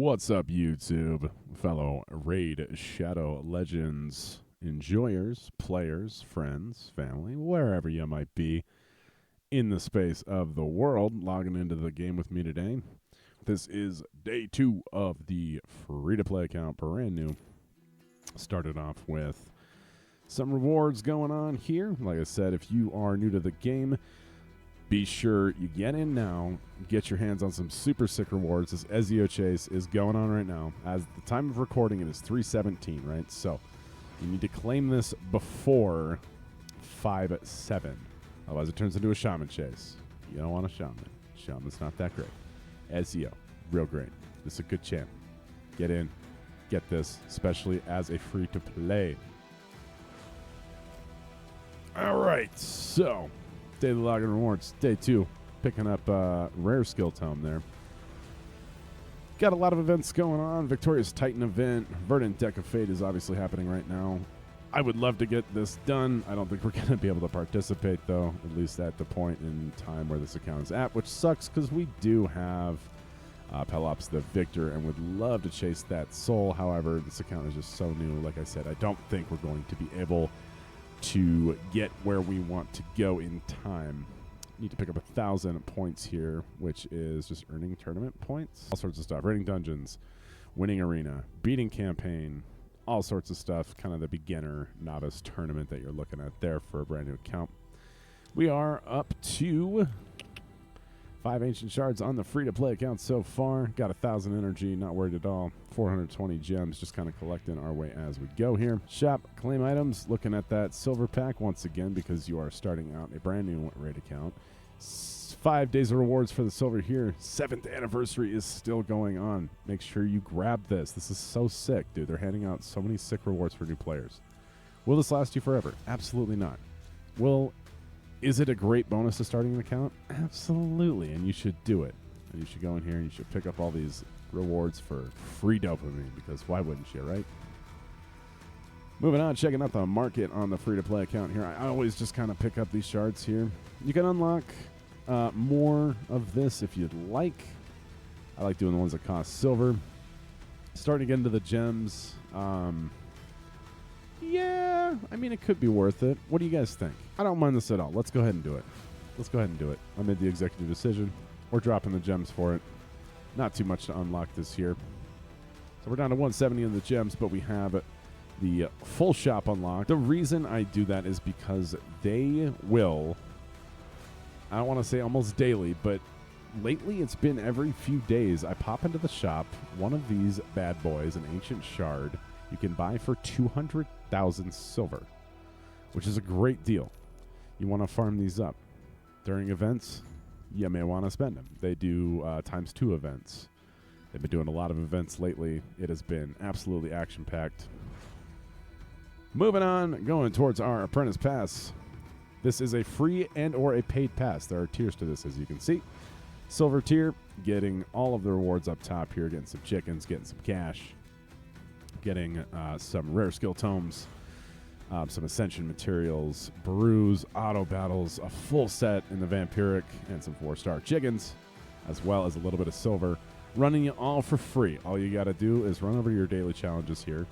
What's up, YouTube? Fellow Raid Shadow Legends enjoyers, players, friends, family, wherever you might be in the space of the world, logging into the game with me today. This is day 2 of the free-to-play account, brand new. Started off with some rewards going on here. Like I said, if you are new to the game, be sure you get in now, get your hands on some super sick rewards. This Ezio chase is going on right now. As the time of recording, it is 3:17, right? So you need to claim this before 5/7. Otherwise, it turns into a shaman chase. You don't want a shaman. Shaman's not that great. Ezio, real great. This is a good champ. Get in, get this, especially as a free-to-play. All right, so daily login rewards, day 2, picking up rare skill tome there. Got a lot of events going on. Victorious Titan event, Verdant Deck of Fate is obviously happening right now. I would love to get this done. I don't think we're going to be able to participate, though, at least at the point in time where this account is at, which sucks because we do have Pelops the Victor and would love to chase that soul. However, this account is just so new. Like I said, I don't think we're going to be able to get where we want to go in time. Need to pick up 1,000 points here, which is just earning tournament points. All sorts of stuff. Raiding dungeons, winning arena, beating campaign, all sorts of stuff. Kind of the beginner novice tournament that you're looking at there for a brand new account. We are up to 5 ancient shards on the free-to-play account so far. Got 1,000 energy, not worried at all. 420 gems, just kind of collecting our way as we go here. Shop, claim items, looking at that silver pack once again because you are starting out a brand new raid account. 5 days of rewards for the silver here. 7th anniversary is still going on. Make sure you grab this. This is so sick, dude. They're handing out so many sick rewards for new players. Will this last you forever? Absolutely not. Is it a great bonus to starting an account? Absolutely, and you should do it. And you should go in here and you should pick up all these rewards for free dopamine, because why wouldn't you, right? Moving on, checking out the market on the free-to-play account here. I always just kind of pick up these shards here. You can unlock more of this if you'd like. I like doing the ones that cost silver. Starting to get into the gems. Yeah, I mean, it could be worth it. What do you guys think? I don't mind this at all. Let's go ahead and do it. Let's go ahead and do it. I made the executive decision. We're dropping the gems for it. Not too much to unlock this here. So we're down to 170 in the gems, but we have the full shop unlocked. The reason I do that is because they will, I don't want to say almost daily, but lately it's been every few days. I pop into the shop, one of these bad boys, an ancient shard, you can buy for 200,000 silver, which is a great deal. You want to farm these up. During events, you may want to spend them. They do ×2 events. They've been doing a lot of events lately. It has been absolutely action-packed. Moving on, going towards our Apprentice Pass. This is a free and or a paid pass. There are tiers to this, as you can see. Silver tier, getting all of the rewards up top here, getting some chickens, getting some cash, getting some rare skill tomes, some ascension materials, brews, auto battles, a full set in the vampiric, and some 4-star chickens, as well as a little bit of silver, running you all for free. All you got to do is run over to your daily challenges here.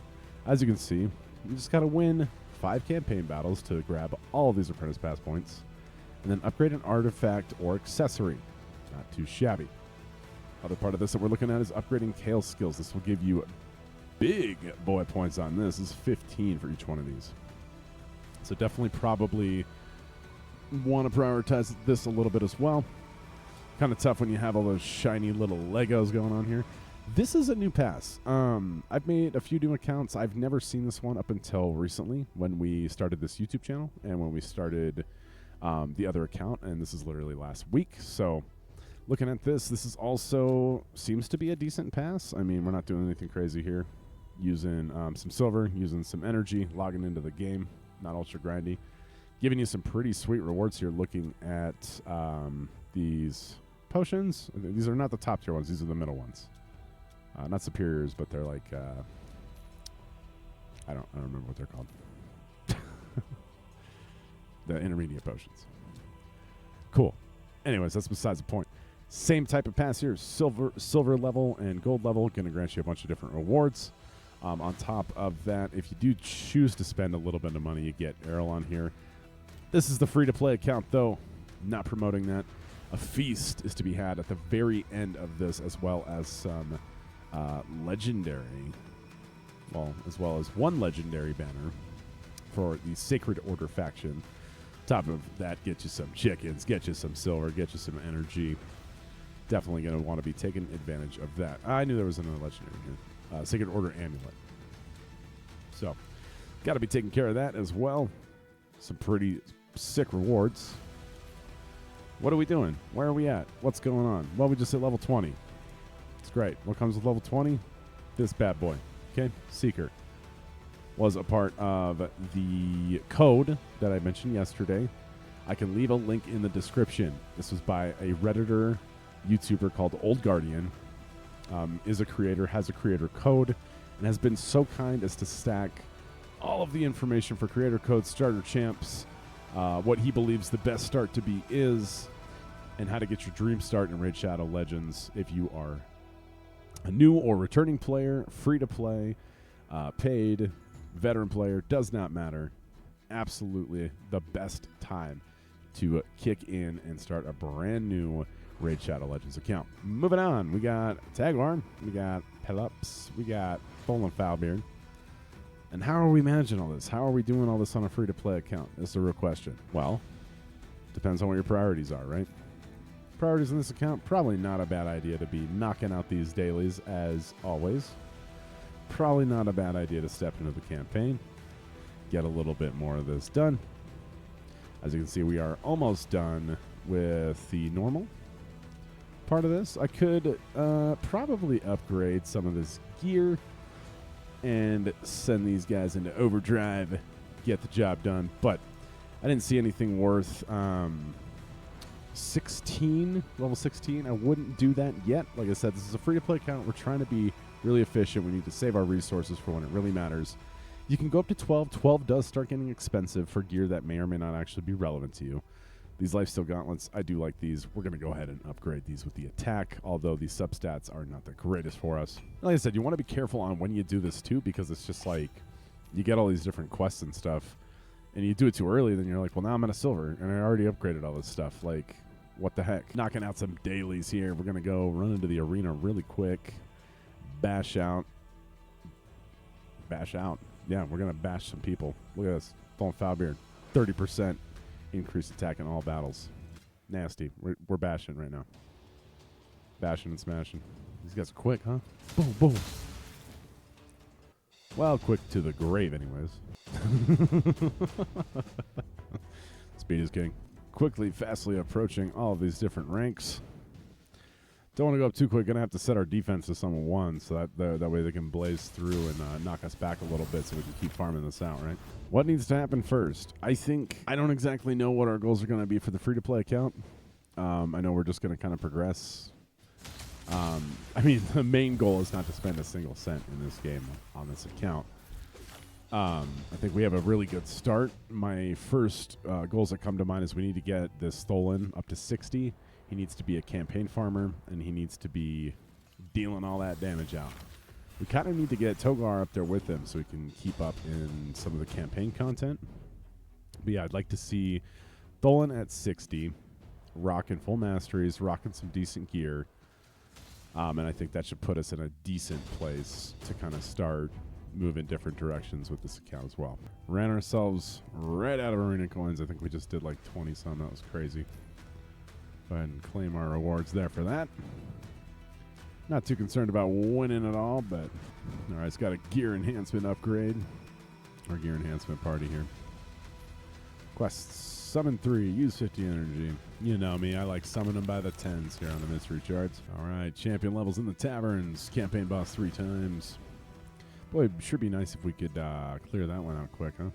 As you can see, you just got to win 5 campaign battles to grab all of these Apprentice Pass points, and then upgrade an artifact or accessory. Not too shabby. Other part of this that we're looking at is upgrading Kale skills. This will give you big boy points on this. This is 15 for each one of these. So definitely probably want to prioritize this a little bit as well. Kind of tough when you have all those shiny little Legos going on here. This is a new pass. I've made a few new accounts. I've never seen this one up until recently when we started this YouTube channel and when we started the other account, and this is literally last week. So looking at this is also seems to be a decent pass. I mean, we're not doing anything crazy here. Using some silver, using some energy, logging into the game, not ultra grindy. Giving you some pretty sweet rewards here looking at these potions. These are not the top tier ones, these are the middle ones. Not superiors, but they're like, I don't remember what they're called. The intermediate potions. Cool. Anyways, that's besides the point. Same type of pass here, silver level and gold level, going to grant you a bunch of different rewards. On top of that, if you do choose to spend a little bit of money, you get Errol on here. This is the free-to-play account, though. Not promoting that. A feast is to be had at the very end of this, as well as some legendary, as well as one legendary banner for the Sacred Order faction. Top of that, get you some chickens, get you some silver, get you some energy. Definitely going to want to be taking advantage of that. I knew there was another legendary here. Sacred Order Amulet. So, got to be taking care of that as well. Some pretty sick rewards. What are we doing? Where are we at? What's going on? Well, we just hit level 20. It's great. What comes with level 20? This bad boy. Okay? Seeker was a part of the code that I mentioned yesterday. I can leave a link in the description. This was by a Redditor YouTuber called Old Guardian. Is a creator, has a creator code, and has been so kind as to stack all of the information for creator code, starter champs, what he believes the best start to be is, and how to get your dream start in Raid Shadow Legends if you are a new or returning player, free to play, paid, veteran player, does not matter. Absolutely the best time to kick in and start a brand new Raid Shadow Legends account. Moving on, we got Taglarn, we got Pelops, we got Stolen Foulbeard. And how are we managing all this? How are we doing all this on a free-to-play account? This is a real question. Well, depends on what your priorities are, right? Priorities in this account, probably not a bad idea to be knocking out these dailies as always. Probably not a bad idea to step into the campaign, get a little bit more of this done. As you can see, we are almost done with the normal part of this. I could probably upgrade some of this gear and send these guys into overdrive, get the job done. But I didn't see anything worth 16, level 16. I wouldn't do that yet. Like I said, this is a free-to-play account. We're trying to be really efficient. We need to save our resources for when it really matters. You can go up to 12. 12 does start getting expensive for gear that may or may not actually be relevant to you. These Lifesteal Gauntlets, I do like these. We're going to go ahead and upgrade these with the attack, although these substats are not the greatest for us. Like I said, you want to be careful on when you do this too, because it's just like you get all these different quests and stuff, and you do it too early, then you're like, well, now I'm at a silver, and I already upgraded all this stuff. Like, what the heck? Knocking out some dailies here. We're going to go run into the arena really quick, bash out. Yeah, we're going to bash some people. Look at this. Stolen Foulbeard. 30%. Increased attack in all battles. Nasty. We're bashing right now. Bashing and smashing. These guys are quick, huh? Boom, boom. Well, quick to the grave anyways. Speed is king. Quickly, fastly approaching all of these different ranks. Don't want to go up too quick. Gonna have to set our defense to some 1, so that way they can blaze through and knock us back a little bit, so we can keep farming this out, right? What needs to happen first? I don't exactly know what our goals are going to be for the free-to-play account. I know we're just going to kind of progress. I mean, the main goal is not to spend a single cent in this game on this account. I think we have a really good start. My first goals that come to mind is we need to get this Stolen up to 60. He needs to be a campaign farmer, and he needs to be dealing all that damage out. We kind of need to get Togar up there with him so we can keep up in some of the campaign content. But yeah, I'd like to see Stolen at 60, rocking full masteries, rocking some decent gear. And I think that should put us in a decent place to kind of start moving different directions with this account as well. Ran ourselves right out of arena coins. I think we just did like 20 some. That was crazy. Go ahead and claim our rewards there for that. Not too concerned about winning at all, but all right, it's got a gear enhancement upgrade. Our gear enhancement party here. Quests, summon 3, use 50 energy. You know me, I like summon them by the 10s here on the mystery charts. All right, champion levels in the taverns. Campaign boss 3 times. Boy, it sure be nice if we could clear that one out quick, huh?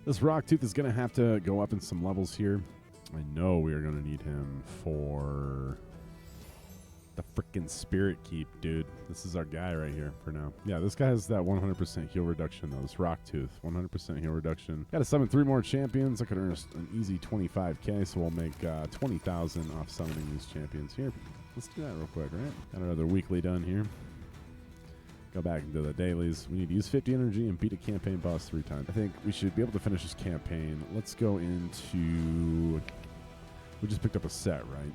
This Rocktooth is going to have to go up in some levels here. I know we are going to need him for The freaking Spirit Keep, dude. This is our guy right here for now. Yeah, this guy has that 100% heal reduction, though. This Rock Tooth, 100% heal reduction. Got to summon 3 more champions. I could earn an easy 25k, so we'll make 20,000 off summoning these champions here. Let's do that real quick, right? Got another weekly done here. Go back into the dailies. We need to use 50 energy and beat a campaign boss 3 times. I think we should be able to finish this campaign. Let's go into... We just picked up a set, right?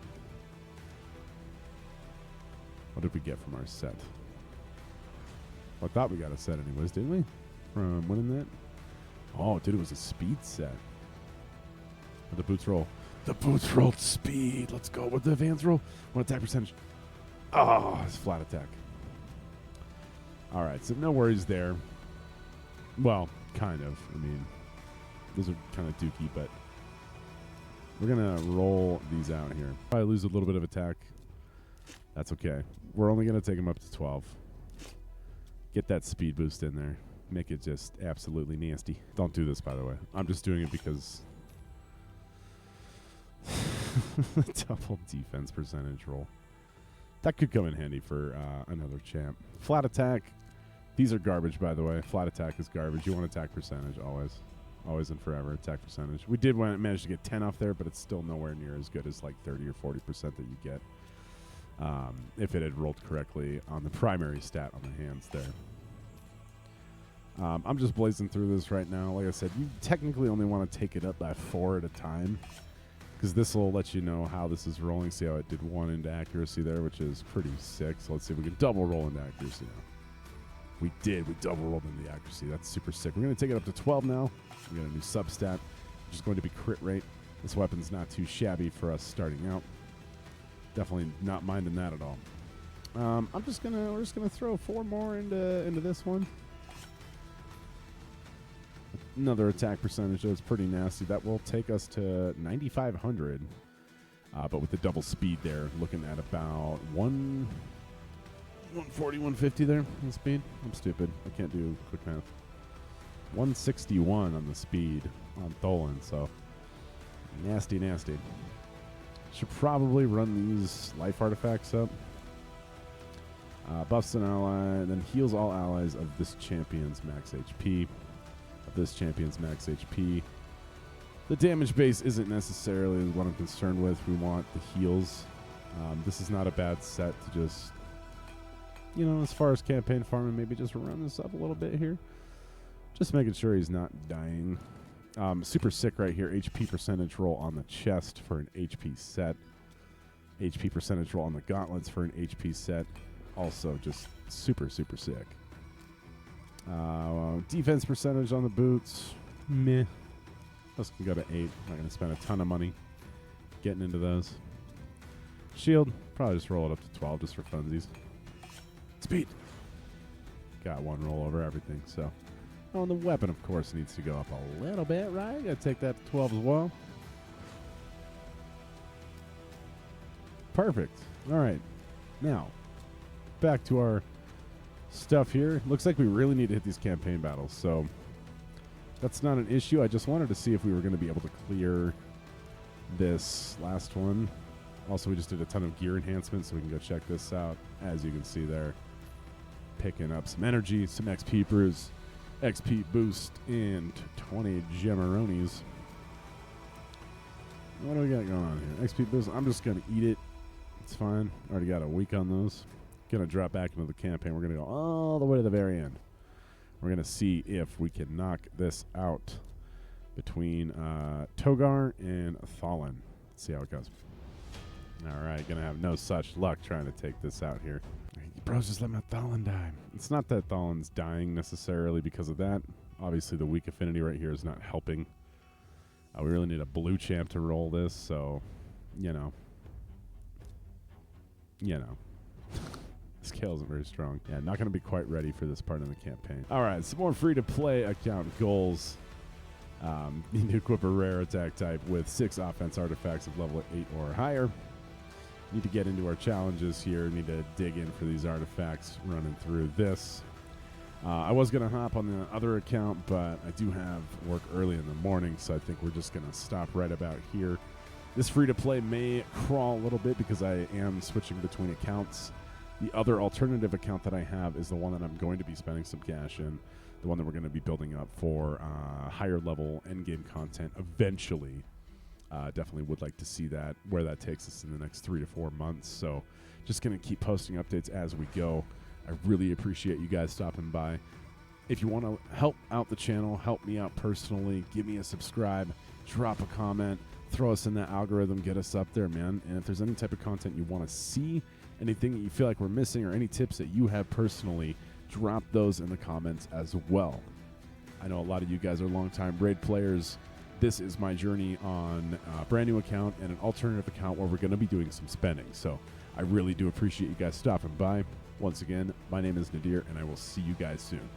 What did we get from our set? Well, I thought we got a set anyways, didn't we? From winning that? Oh, dude, it was a speed set. With the boots roll. The boots rolled speed. Let's go with the advance roll. 1 attack percentage. Oh, it's flat attack. All right, so no worries there. Well, kind of. I mean, those are kind of dookie, but we're going to roll these out here. Probably lose a little bit of attack. That's okay. We're only going to take them up to 12. Get that speed boost in there. Make it just absolutely nasty. Don't do this, by the way. I'm just doing it because double defense percentage roll. That could come in handy for another champ. Flat attack. These are garbage, by the way. Flat attack is garbage. You want attack percentage always. Always and forever, attack percentage. We did manage to get 10 off there, but it's still nowhere near as good as like 30 or 40% that you get if it had rolled correctly on the primary stat on the hands there. I'm just blazing through this right now. Like I said, you technically only want to take it up by 4 at a time because this will let you know how this is rolling. See how it did 1 into accuracy there, which is pretty sick. So let's see if we can double roll into accuracy now. We did. We double rolled into accuracy. That's super sick. We're going to take it up to 12 now. We got a new substat, which is going to be crit rate. This weapon's not too shabby for us starting out. Definitely not minding that at all. We're just gonna throw 4 more into this one. Another attack percentage that's pretty nasty. That will take us to 9,500. But with the double speed there, looking at about 140, 150 there on speed. I'm stupid. I can't do quick math. 161 on the speed on Tholen, so nasty, nasty. Should probably run these life artifacts up. Buffs an ally, then heals all allies of this champion's max HP. The damage base isn't necessarily what I'm concerned with. We want the heals. This is not a bad set to just, you know, as far as campaign farming, maybe just run this up a little bit here. Just making sure he's not dying. Super sick right here. HP percentage roll on the chest for an HP set. HP percentage roll on the gauntlets for an HP set. Also just super, super sick. Defense percentage on the boots. Meh. Those can go to 8. Not going to spend a ton of money getting into those. Shield. Probably just roll it up to 12 just for funsies. Speed. Got 1 roll over everything, so. Oh, and the weapon, of course, needs to go up a little bit, right? Got to take that to 12 as well. Perfect. All right. Now, back to our stuff here. Looks like we really need to hit these campaign battles, so that's not an issue. I just wanted to see if we were going to be able to clear this last one. Also, we just did a ton of gear enhancements, so we can go check this out. As you can see there, picking up some energy, some XP brews, XP boost, and 20 Gemmeronis. What do we got going on here? XP boost. I'm just going to eat it. It's fine. Already got a week on those. Going to drop back into the campaign. We're going to go all the way to the very end. We're going to see if we can knock this out between Togar and Tholen. Let's see how it goes. All right. Going to have no such luck trying to take this out here. Bros, just let my Tholen die. It's not that Tholen's dying necessarily because of that. Obviously, the weak affinity right here is not helping. We really need a blue champ to roll this, so, you know. Scale isn't very strong. Yeah, not going to be quite ready for this part of the campaign. All right, some more free-to-play account goals. You need to equip a rare attack type with 6 offense artifacts of level 8 or higher. Need to get into our challenges here. Need to dig in for these artifacts running through this. I was going to hop on the other account, but I do have work early in the morning, so I think we're just going to stop right about here. This free-to-play may crawl a little bit because I am switching between accounts. The other alternative account that I have is the one that I'm going to be spending some cash in, the one that we're going to be building up for higher level endgame content eventually. Definitely would like to see that, where that takes us in the next 3 to 4 months. So just going to keep posting updates as we go. I really appreciate you guys stopping by. If you want to help out the channel, help me out personally, give me a subscribe, drop a comment, throw us in that algorithm, get us up there, man. And if there's any type of content you want to see, anything that you feel like we're missing, or any tips that you have personally, drop those in the comments as well. I know a lot of you guys are longtime raid players. This is my journey on a brand new account and an alternative account where we're going to be doing some spending. So I really do appreciate you guys stopping by. Once again, my name is Nadir, and I will see you guys soon.